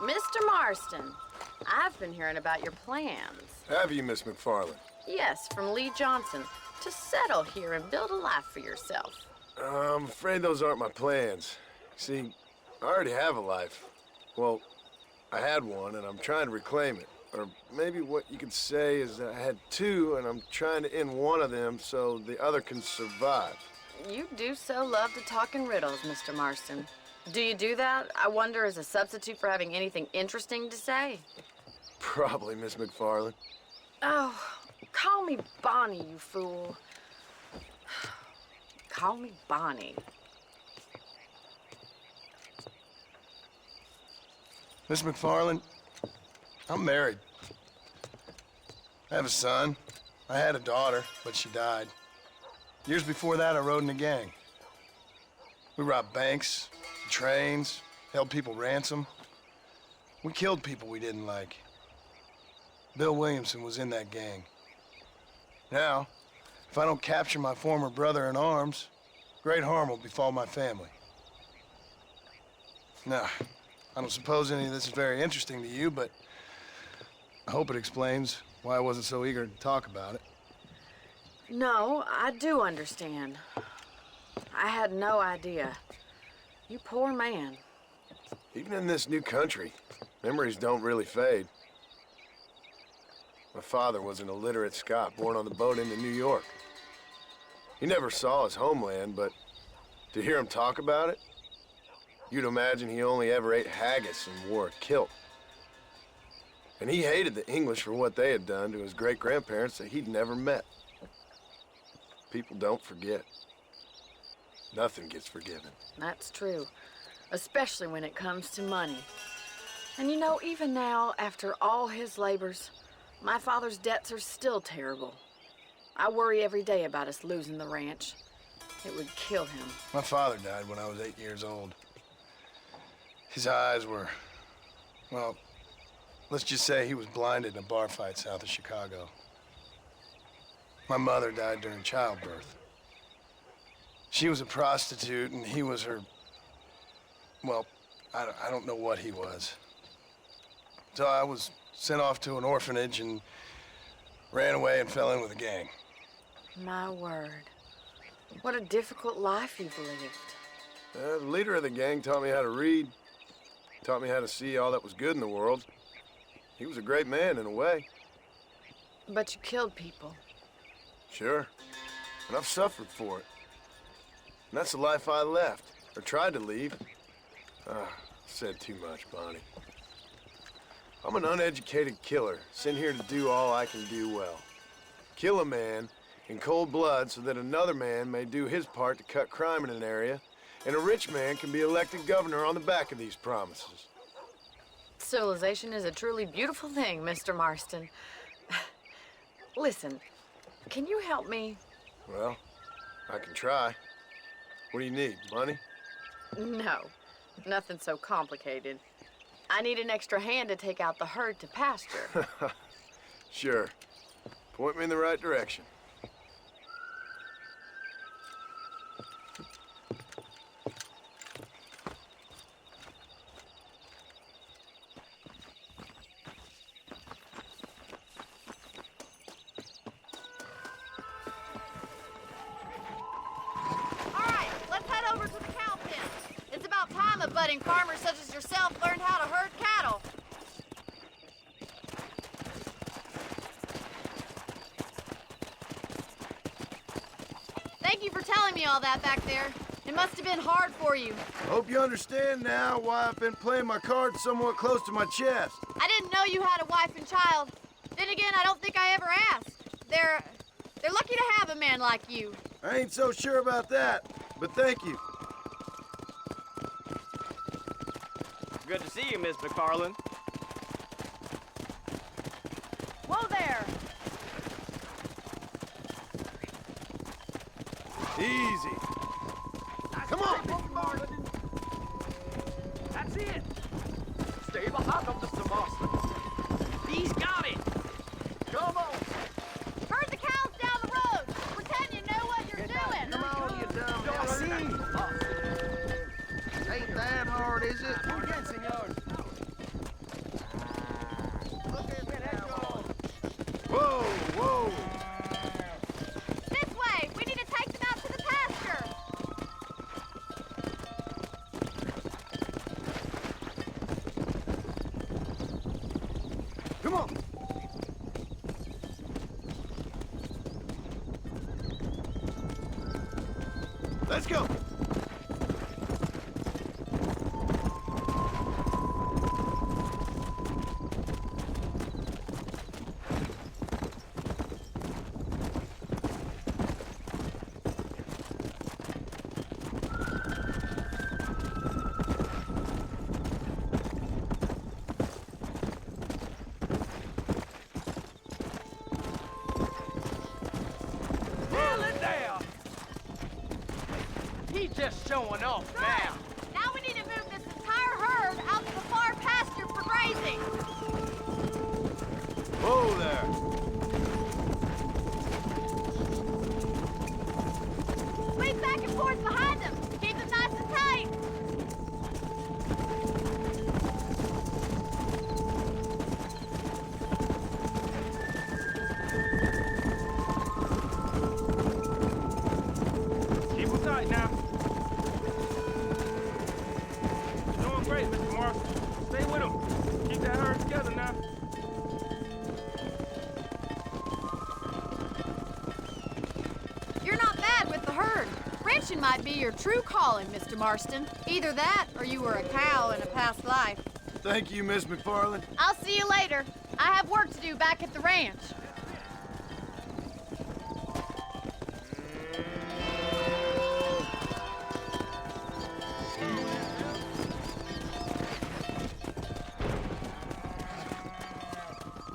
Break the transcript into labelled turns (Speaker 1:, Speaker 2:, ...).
Speaker 1: Mr. Marston, I've been hearing about your plans.
Speaker 2: Have you, Miss McFarland?
Speaker 1: Yes, from Lee Johnson, to settle here and build a life for yourself.
Speaker 2: I'm afraid those aren't my plans. See, I already have a life. Well, I had one, and I'm trying to reclaim it. Or maybe what you could say is that I had two, and I'm trying to end one of them so the other can survive.
Speaker 1: You do so love to talk in riddles, Mr. Marston. Do you do that, I wonder, as a substitute for having anything interesting to say?
Speaker 2: Probably, Miss McFarland.
Speaker 1: Oh, call me Bonnie, you fool. Call me Bonnie.
Speaker 2: Miss McFarland, I'm married. I have a son. I had a daughter, but she died. Years before that, I rode in a gang. We robbed banks, trains, held people ransom. We killed people we didn't like. Bill Williamson was in that gang. Now, if I don't capture my former brother in arms, great harm will befall my family. Now, I don't suppose any of this is very interesting to you, but I hope it explains why I wasn't so eager to talk about it.
Speaker 1: No, I do understand. I had no idea. You poor man.
Speaker 2: Even in this new country, memories don't really fade. My father was an illiterate Scot born on the boat into New York. He never saw his homeland, but to hear him talk about it, you'd imagine he only ever ate haggis and wore a kilt. And he hated the English for what they had done to his great-grandparents that he'd never met. People don't forget. Nothing gets forgiven.
Speaker 1: That's true, especially when it comes to money. And you know, even now, after all his labors, my father's debts are still terrible. I worry every day about us losing the ranch. It would kill him.
Speaker 2: My father died when I was 8 years old. His eyes were, well, let's just say he was blinded in a bar fight south of Chicago. My mother died during childbirth. She was a prostitute, and he was her, well, I don't know what he was. So I was sent off to an orphanage and ran away and fell in with a gang.
Speaker 1: My word. What a difficult life you've lived.
Speaker 2: The leader of the gang taught me how to read, taught me how to see all that was good in the world. He was a great man in a way.
Speaker 1: But you killed people.
Speaker 2: Sure, and I've suffered for it. And that's the life I left, or tried to leave. Said too much, Bonnie. I'm an uneducated killer, sent here to do all I can do well. Kill a man in cold blood so that another man may do his part to cut crime in an area, and a rich man can be elected governor on the back of these promises.
Speaker 1: Civilization is a truly beautiful thing, Mr. Marston. Listen, can you help me?
Speaker 2: Well, I can try. What do you need, money?
Speaker 1: No, nothing so complicated. I need an extra hand to take out the herd to pasture.
Speaker 2: Sure. Point me in the right direction.
Speaker 1: Budding farmers such as yourself learned how to herd cattle. Thank you for telling me all that back there. It must have been hard for you.
Speaker 2: I hope you understand now why I've been playing my cards somewhat close to my chest.
Speaker 1: I didn't know you had a wife and child. Then again, I don't think I ever asked. They're lucky to have a man like you.
Speaker 2: I ain't so sure about that, but thank you.
Speaker 3: Good to see you, Miss McFarland.
Speaker 1: Whoa there!
Speaker 2: Easy. Come on!
Speaker 3: That's it! Stay behind them, Mr. Marston. He's got it! Come on!
Speaker 1: Herd the cows down the road! Pretend you know what you're doing!
Speaker 4: Come on, you dumb. I see. Ain't that hard, is it?
Speaker 3: showing off now.
Speaker 4: Now we need to move this entire herd out to the far pasture for grazing.
Speaker 2: Whoa there.
Speaker 4: Swing back and forth behind them. Keep them nice and tight.
Speaker 3: Keep them tight now. You're doing great, Mr. Morris. Stay with them. Keep that herd together now.
Speaker 4: You're not bad with the herd. Ranching might be your true calling, Mr. Marston. Either that, or you were a cow in a past life.
Speaker 2: Thank you, Miss McFarland.
Speaker 4: I'll see you later. I have work to do back at the ranch.